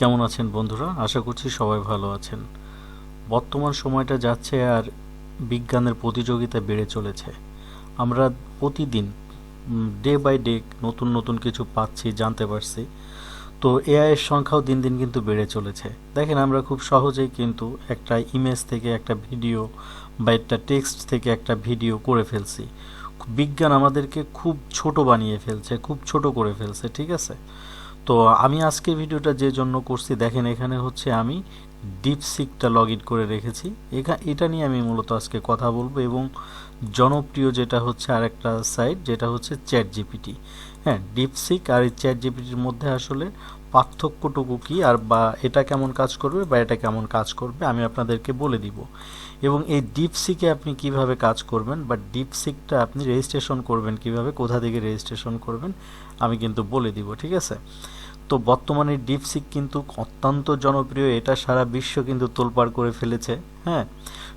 কেমন আছেন বন্ধুরা? আশা করছি সবাই ভালো আছেন। বর্তমান সময়টা যাচ্ছে আর বিজ্ঞানের প্রতিযোগিতা বেড়ে চলেছে। আমরা প্রতিদিন ডে বাই ডে নতুন নতুন কিছু পাচ্ছি, জানতে পারছি। তো এআই এর সংখ্যাও দিন দিন কিন্তু বেড়ে চলেছে। দেখেন, আমরা খুব সহজেই কিন্তু একটা ইমেজ থেকে একটা ভিডিও বা একটা টেক্সট থেকে একটা ভিডিও করে ফেলছি। বিজ্ঞান আমাদেরকে খুব ছোট বানিয়ে ফেলছে, খুব ছোট করে ফেলছে, ঠিক আছে? তো আমি আজকে ভিডিওটা যে জন্য করছি, দেখেন এখানে হচ্ছে আমি ডিপসিকটা লগ ইন করে রেখেছি। এটা নিয়ে আমি মূলত আজকে কথা বলবো, এবং জনপ্রিয় যেটা হচ্ছে আরেকটা সাইট, যেটা হচ্ছে চ্যাট জিপিটি। হ্যাঁ, ডিপসিক আর এই চ্যাট জিপিটির মধ্যে আসলে পার্থক্যটুকু কী, আর বা এটা কেমন কাজ করবে বা এটা কেমন কাজ করবে আমি আপনাদেরকে বলে দিব। এবং এই ডিপসিকে আপনি কিভাবে কাজ করবেন বা ডিপসিকটা আপনি রেজিস্ট্রেশন করবেন কিভাবে, কোথা থেকে রেজিস্ট্রেশন করবেন আমি কিন্তু বলে দিব, ঠিক আছে? তো বর্তমানে ডিপসিক কিন্তু অত্যন্ত জনপ্রিয়, এটা সারা বিশ্ব কিন্তু তোলপাড় করে ফেলেছে। হ্যাঁ,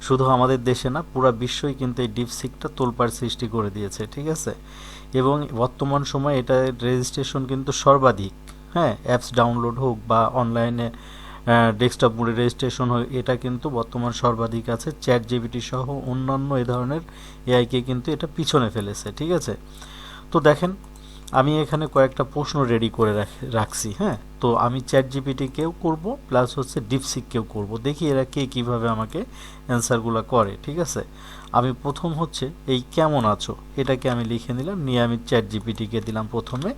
শুধু আমাদের দেশে না, পুরো বিশ্বই কিন্তু এই ডিপসিকটা তোলপাড় সৃষ্টি করে দিয়েছে, ঠিক আছে? এবং বর্তমান সময়ে এটা রেজিস্ট্রেশন কিন্তু সর্বাধিক। হ্যাঁ, অ্যাপস ডাউনলোড হোক বা অনলাইনে ডেস্কটপ মোডে রেজিস্ট্রেশন হোক, এটা কিন্তু বর্তমান সর্বাধিক আছে। চ্যাট জিপিটি সহ অন্যান্য এ ধরনের এআইকে কিন্তু এটা পিছনে ফেলেছে, ঠিক আছে? তো দেখেন, আমি এখানে কয়েকটা প্রশ্ন রেডি করে রাখছি। হ্যাঁ, তো আমি চ্যাট জিপিটিকেও করব, প্লাস হচ্ছে ডিপসিককেও করব, দেখি এরা কে কীভাবে আমাকে অ্যান্সারগুলো করে, ঠিক আছে? আমি প্রথম হচ্ছে এই কেমন আছো এটাকে আমি লিখে নিলাম, নিয়ে আমি চ্যাট জিপিটিকে দিলাম প্রথমে,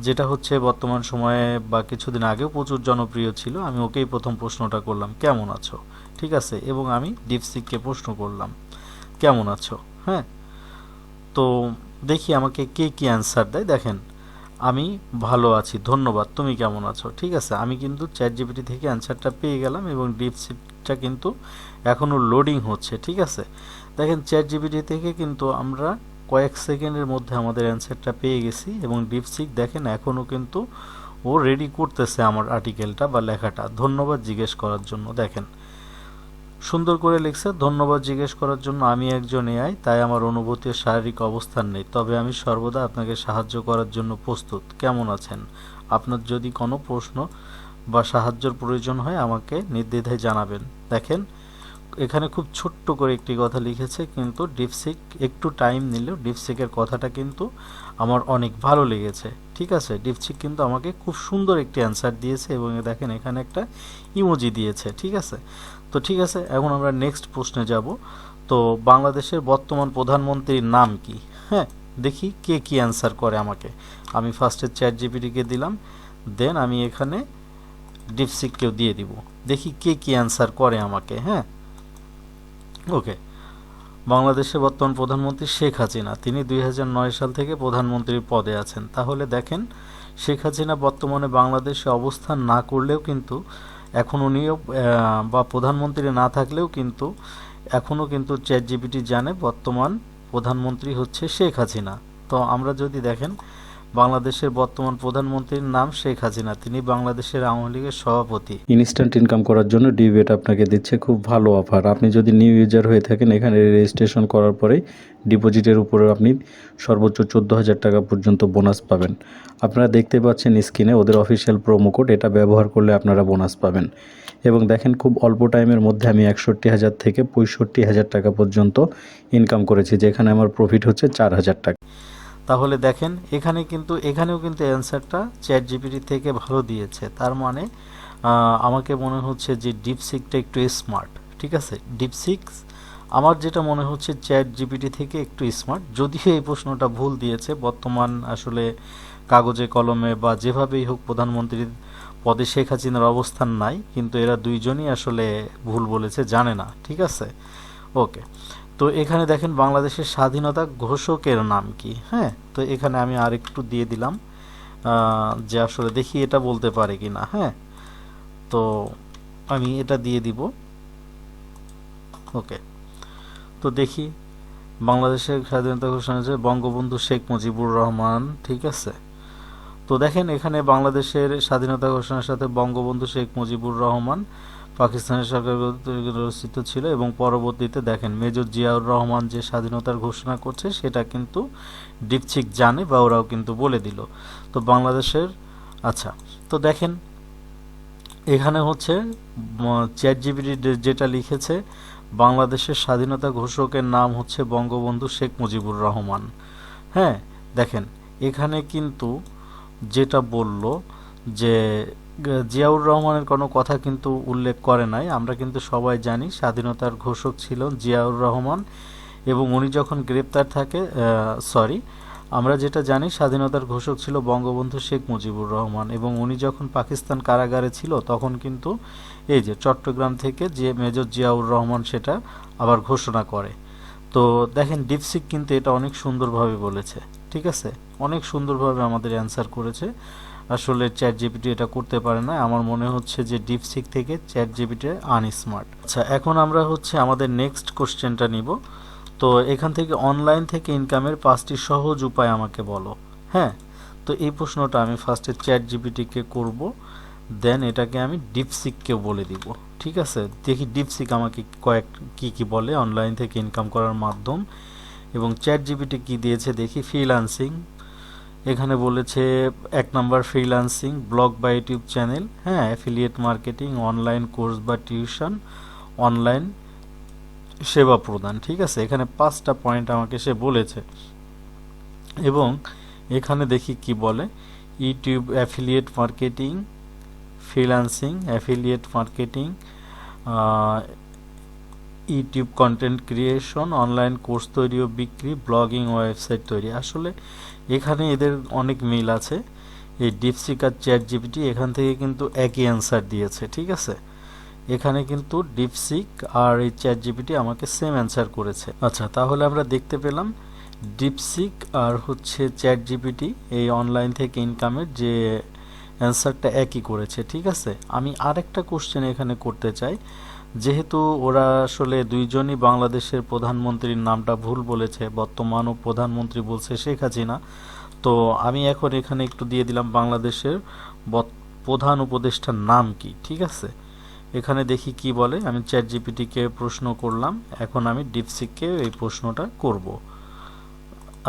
যেটা হচ্ছে বর্তমান সময়ে বা কিছুদিন আগেও প্রচুর জনপ্রিয় ছিল। আমি ওকেই প্রথম প্রশ্নটা করলাম, কেমন আছো, ঠিক আছে? এবং আমি ডিপসিককে প্রশ্ন করলাম, কেমন আছো? হ্যাঁ, তো দেখি আমাকে কে কি অ্যান্সার দেয়। দেখেন, আমি ভালো আছি, ধন্যবাদ, তুমি কেমন আছো? ঠিক আছে, আমি কিন্তু চ্যাট জিপিটি থেকে অ্যান্সারটা পেয়ে গেলাম, এবং ডিপসিকটা কিন্তু এখনও লোডিং হচ্ছে, ঠিক আছে? দেখেন, চ্যাট জিপিটি থেকে কিন্তু আমরা কয়েক সেকেন্ডের মধ্যে আমাদের অ্যান্সারটা পেয়ে গেছি, এবং ডিপসিক দেখেন এখনও কিন্তু ও রেডি করতেছে আমার আর্টিকেলটা বা লেখাটা ধন্যবাদ জিজ্ঞেস করার জন্য। দেখেন, সুন্দর করে লিখছে, ধন্যবাদ জিজ্ঞেস করার জন্য। আমি একজন এআই, তাই আমার অনুভূতি ও শারীরিক অবস্থান নেই, তবে আমি সর্বদা আপনাকে সাহায্য করার জন্য প্রস্তুত। কেমন আছেন? আপনার যদি কোনো প্রশ্ন বা সাহায্যের প্রয়োজন হয় আমাকে নির্দ্বিধায় জানাবেন। দেখেন, এখানে খুব ছোট্ট করে একটি কথা লিখেছে, কিন্তু ডিপসিক একটু টাইম নিলেও ডিপসিকের কথাটা কিন্তু আমার অনেক ভালো লেগেছে, ঠিক আছে? ডিপসিক কিন্তু আমাকে খুব সুন্দর একটি অ্যান্সার দিয়েছে, এবং দেখেন এখানে একটা ইমোজি দিয়েছে, ঠিক আছে? তো ঠিক আছে, এখন আমরা নেক্সট প্রশ্নে যাব। তো বাংলাদেশের বর্তমান প্রধানমন্ত্রীর নাম কি? হ্যাঁ, দেখি কে কি অ্যান্সার করে আমাকে। আমি ফার্স্টে চ্যাট জিপিটিকে দিলাম, দেন আমি এখানে ডিপসিককেও দিয়ে দিব, দেখি কে কি অ্যান্সার করে আমাকে। হ্যাঁ, ওকে। বাংলাদেশের বর্তমান প্রধানমন্ত্রী শেখ হাসিনা, তিনি 2009 সাল থেকে প্রধানমন্ত্রীর পদে আছেন। তাহলে দেখেন, শেখ হাসিনা বর্তমানে বাংলাদেশে অবস্থান না করলেও কিন্তু এখন উনিও বা প্রধানমন্ত্রী না থাকলেও কিন্তু এখনও কিন্তু চ্যাট জিপিটি জানে বর্তমান প্রধানমন্ত্রী হচ্ছে শেখ হাসিনা। তো আমরা যদি দেখেন, বাংলাদেশের বর্তমান প্রধানমন্ত্রীর নাম শেখ হাসিনা, তিনি বাংলাদেশের আওয়ামী লীগের সভাপতি। ইনস্ট্যান্ট ইনকাম করার জন্য ডিবেট আপনাকে দিচ্ছে খুব ভালো অফার। আপনি যদি নিউ ইউজার হয়ে থাকেন, এখানে রেজিস্ট্রেশন করার পরেই ডিপোজিটের উপরে আপনি সর্বোচ্চ 14,000 টাকা পর্যন্ত বোনাস পাবেন। আপনারা দেখতে পাচ্ছেন স্ক্রিনে ওদের অফিসিয়াল প্রোমো কোড, এটা ব্যবহার করলে আপনারা বোনাস পাবেন। এবং দেখেন, খুব অল্প টাইমের মধ্যে আমি 61,000 থেকে 65,000 টাকা পর্যন্ত ইনকাম করেছি, যেখানে আমার প্রফিট হচ্ছে 4,000 টাকা। তাহলে দেখেন, এখানেও কিন্তু অ্যান্সারটা চ্যাট জিপিটি থেকে ভালো দিয়েছে। তার মানে আমাকে মনে হচ্ছে যে ডিপসিকটা একটু স্মার্ট, ঠিক আছে? ডিপসিক্স আমার যেটা মনে হচ্ছে চ্যাট জিপিটি থেকে একটু স্মার্ট, যদিও এই প্রশ্নটা ভুল দিয়েছে। বর্তমান আসলে কাগজে কলমে বা যেভাবেই হোক প্রধানমন্ত্রীর পদে শেখ হাসিনার অবস্থান নাই, কিন্তু এরা দুইজনই আসলে ভুল বলেছে, জানে না, ঠিক আছে? ওকে। তো এখানে দেখেন, বাংলাদেশের স্বাধীনতা ঘোষকের নাম কি? হ্যাঁ, তো এখানে আমি আরেকটু দিয়ে দিলাম, যে আসলে দেখি এটা বলতে পারে কি না। হ্যাঁ, তো আমি এটা দিয়ে দিব। ওকে, তো দেখি, বাংলাদেশের স্বাধীনতা ঘোষণা হয়েছে বঙ্গবন্ধু শেখ মুজিবুর রহমান, ঠিক আছে? তো দেখেন, এখানে বাংলাদেশের স্বাধীনতা ঘোষণার সাথে বঙ্গবন্ধু শেখ মুজিবুর রহমান পাকিস্তানের সরকার রচিত ছিল, এবং পরবর্তীতে দেখেন মেজর জিয়াউর রহমান যে স্বাধীনতার ঘোষণা করছে সেটা কিন্তু ডিপসিক জানে, বা ওরাও কিন্তু বলে দিল। তো বাংলাদেশের, আচ্ছা, তো দেখেন এখানে হচ্ছে চ্যাট জিপিটি যেটা লিখেছে, বাংলাদেশের স্বাধীনতা ঘোষকের নাম হচ্ছে বঙ্গবন্ধু শেখ মুজিবুর রহমান। হ্যাঁ, দেখেন এখানে কিন্তু যেটা বলল যে জিয়াউর রহমানের কোনো কথা কিন্তু উল্লেখ করে নাই। আমরা কিন্তু সবাই জানি স্বাধীনতার ঘোষক ছিলেন জিয়াউর রহমান, এবং উনি যখন গ্রেপ্তার থাকে, সরি, আমরা যেটা জানি স্বাধীনতার ঘোষক ছিল বঙ্গবন্ধু শেখ মুজিবুর রহমান, এবং উনি যখন পাকিস্তান কারাগারে ছিল তখন কিন্তু এই যে চট্টগ্রাম থেকে যে মেজর জিয়াউর রহমান সেটা আবার ঘোষণা করে। তো দেখেন ডিপসিক কিন্তু এটা অনেক সুন্দরভাবে বলেছে, ঠিক আছে, অনেক সুন্দরভাবে আমাদের অ্যান্সার করেছে। আসলে চ্যাট জিপিটি এটা করতে পারে না, আমার মনে হচ্ছে যে ডিপসিক থেকে চ্যাট জিপিটি আনস্মার্ট। আচ্ছা, এখন আমরা হচ্ছে আমাদের নেক্সট কোশ্চেনটা নিব। তো এখান থেকে অনলাইন থেকে ইনকামের 5টি সহজ উপায় আমাকে বলো। হ্যাঁ, তো এই প্রশ্নটা আমি ফার্স্টে চ্যাট জিপিটিকে করব, দেন এটাকে আমি ডিপসিককেও বলে দিব। ঠিক আছে, দেখি ডিপসিক আমাকে কি বলে অনলাইন থেকে ইনকাম করার মাধ্যম, এবং চ্যাট জিপিটি কি দিয়েছে দেখি। ফ্রিল্যান্সিং, এখানে বলেছে 1 নাম্বার ফ্রিল্যান্সিং, ব্লগ বা ইউটিউব চ্যানেল, হ্যাঁ, অ্যাফিলিয়েট মার্কেটিং, অনলাইন কোর্স বা টিউশন, অনলাইন সেবা প্রদান। ঠিক আছে, এখানে 5টা পয়েন্ট আমাকে সে বলেছে, এবং এখানে দেখি কি বলে। YouTube affiliate marketing, freelancing, affiliate marketing, YouTube content creation, online course তৈরি ও বিক্রি, ব্লগিং, ওয়েবসাইট তৈরি। আসলে এখানে এদের অনেক মিল আছে। এই ডিপসিক আর চ্যাট জিপিটি এখান থেকে কিন্তু একই অ্যান্সার দিয়েছে। ঠিক আছে, এখানে কিন্তু ডিপসিক আর এই চ্যাট জিপিটি আমাকে সেম অ্যান্সার করেছে। আচ্ছা, তাহলে আমরা দেখতে পেলাম ডিপসিক আর হচ্ছে চ্যাট জিপিটি এই অনলাইন থেকে ইনকামের যে অ্যান্সারটা একই করেছে। ঠিক আছে, আমি আরেকটা কোশ্চেন এখানে করতে চাই। যেহেতু ওরা আসলে দুইজনই বাংলাদেশের প্রধানমন্ত্রীর নামটা ভুল বলেছে, বর্তমানও প্রধানমন্ত্রী বলছে শেখ হাসিনা, তো আমি এখন এখানে একটু দিয়ে দিলাম বাংলাদেশের প্রধান উপদেষ্টার নাম কি। ঠিক আছে, এখানে দেখি কি বলে। আমি চ্যাট জিপিটিকে প্রশ্ন করলাম, এখন আমি ডিপসিককে এই প্রশ্নটা করব।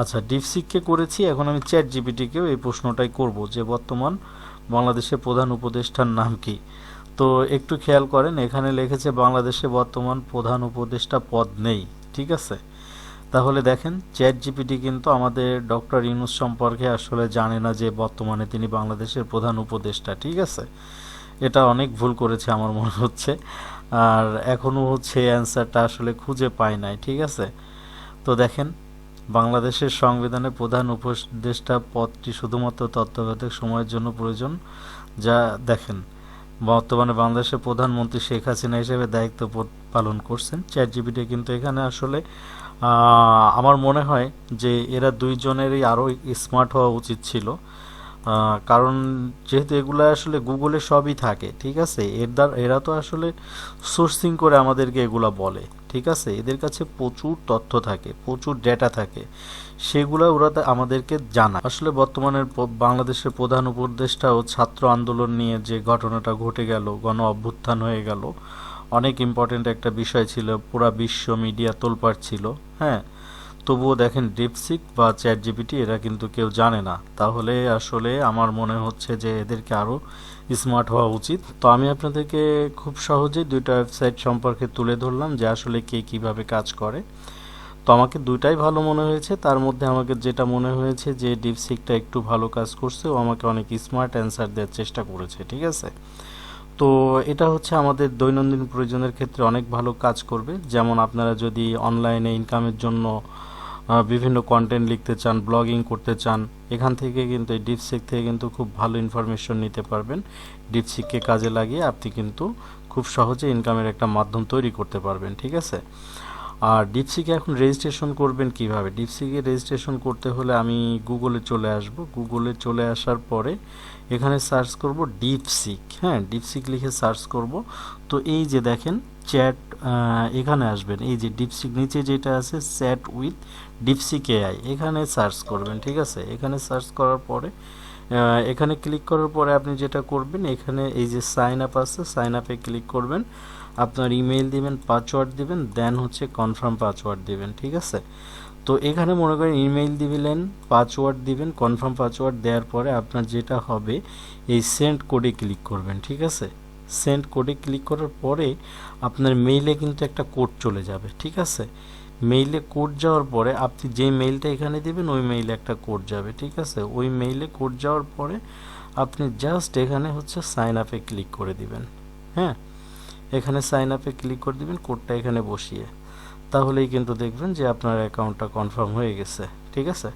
আচ্ছা, ডিপসিককে করেছি, এখন আমি চ্যাট জিপিটিকেও এই প্রশ্নটাই করব যে বর্তমান বাংলাদেশের প্রধান উপদেষ্টার নাম কি। তো একটু খেয়াল করেন, এখানে লিখেছে বাংলাদেশে বর্তমান প্রধান উপদেষ্টা পদ নেই। ঠিক আছে, তাহলে দেখেন চ্যাট জিপিটি কিন্তু আমাদের ডক্টর ইউনূস সম্পর্কে আসলে জানে না যে বর্তমানে তিনি বাংলাদেশের প্রধান উপদেষ্টা। ঠিক আছে, এটা অনেক ভুল করেছে আমার মনে হচ্ছে, আর এখনও হচ্ছে অ্যান্সারটা আসলে খুঁজে পায় নাই। ঠিক আছে, তো দেখেন বাংলাদেশের সংবিধানে প্রধান উপদেষ্টা পদটি শুধুমাত্র তত্ত্বাবধায়ক সময়ের জন্য প্রয়োজন, যা দেখেন বর্তমানে বাংলাদেশের প্রধানমন্ত্রী শেখ হাসিনা হিসেবে দায়িত্ব পালন করছেন। চ্যাট জিপিটি কিন্তু এখানে আসলে আমার মনে হয় যে এরা দুইজনেরই আরও স্মার্ট হওয়া উচিত ছিল, কারণ যেহেতু এগুলো আসলে গুগলে সবই থাকে। ঠিক আছে, এরা তো আসলে সোর্সিং করে আমাদেরকে এগুলা বলে। ঠিক আছে, এদের কাছে প্রচুর তথ্য থাকে, প্রচুর ডেটা থাকে, সেগুলো ওরা আমাদেরকে জানা। আসলে বর্তমানে বাংলাদেশের প্রধান উপদেষ্টা ও ছাত্র আন্দোলন নিয়ে যে ঘটনাটা ঘটে গেল, গণ অভ্যুত্থান হয়ে গেল, অনেক ইম্পর্টেন্ট একটা বিষয় ছিল, পুরা বিশ্ব মিডিয়া তোলপাড় ছিল। হ্যাঁ, তবুও দেখেন ডিপসিক বা চ্যাট জিপিটি এরা কিন্তু কেউ জানে না। তাহলে আসলে আমার মনে হচ্ছে যে এদেরকে আরও স্মার্ট হওয়া উচিত। তো আমি আপনাদেরকে খুব সহজেই দুইটা ওয়েবসাইট সম্পর্কে তুলে ধরলাম যে আসলে কে কীভাবে কাজ করে। তো আমাকে দুইটাই ভালো মনে হয়েছে, তার মধ্যে আমাকে যেটা মনে হয়েছে যে ডিপসিকটা একটু ভালো কাজ করছে, ও আমাকে অনেক স্মার্ট অ্যান্সার দেওয়ার চেষ্টা করেছে। ঠিক আছে, তো এটা হচ্ছে আমাদের দৈনন্দিন প্রয়োজনের ক্ষেত্রে অনেক ভালো কাজ করবে। যেমন আপনারা যদি অনলাইনে ইনকামের জন্য বিভিন্ন কন্টেন্ট লিখতে চান, ব্লগিং করতে চান, এখান থেকে কিন্তু এই ডিপসিক থেকে কিন্তু খুব ভালো ইনফরমেশন নিতে পারবেন। ডিপসিককে কাজে লাগিয়ে আপনি কিন্তু খুব সহজে ইনকামের একটা মাধ্যম তৈরি করতে পারবেন। ঠিক আছে, আর ডিপসিকে এখন রেজিস্ট্রেশন করবেন কিভাবে? ডিপসিকে রেজিস্ট্রেশন করতে হলে আমি গুগলে চলে আসব। গুগলে চলে আসার পরে এখানে সার্চ করব ডিপসিক। হ্যাঁ, ডিপসিক লিখে সার্চ করব। তো এই যে দেখেন চ্যাট, এখানে আসবেন, এই যে ডিপসিক নিচে যেটা আছে চ্যাট উইথ ডিপসিক এআই, এখানে সার্চ করবেন। ঠিক আছে, এখানে সার্চ করার পরে এখানে ক্লিক করার পরে আপনি যেটা করবেন, এখানে এই যে সাইন আপ আছে, সাইন আপে ক্লিক করবেন, আপনার ইমেল দিবেন, পাসওয়ার্ড দিবেন, দেন হচ্ছে কনফার্ম পাসওয়ার্ড দিবেন। ঠিক আছে, তো এখানে মনে করেন ইমেইল দিবেন, পাসওয়ার্ড দিবেন, কনফার্ম পাসওয়ার্ড দেওয়ার পরে আপনার যেটা হবে এই সেন্ড কোডে ক্লিক করবেন। ঠিক আছে, সেন্ড কোডে ক্লিক করার পরে আপনার মেইলে কিন্তু একটা কোড চলে যাবে, ঠিক আছে? মেইলে কোড যাওয়ার পরে আপনি যে মেইলটা এখানে দিবেন ওই মেইলে একটা কোড যাবে, ঠিক আছে? ওই মেইলে কোড যাওয়ার পরে আপনি জাস্ট এখানে হচ্ছে সাইন আপে ক্লিক করে দিবেন। হ্যাঁ, এখানে সাইন আপে ক্লিক করে দিবেন কোডটা এখানে বসিয়ে, তাহলেই কিন্তু দেখবেন যে আপনার অ্যাকাউন্টটা কনফার্ম হয়ে গেছে, ঠিক আছে?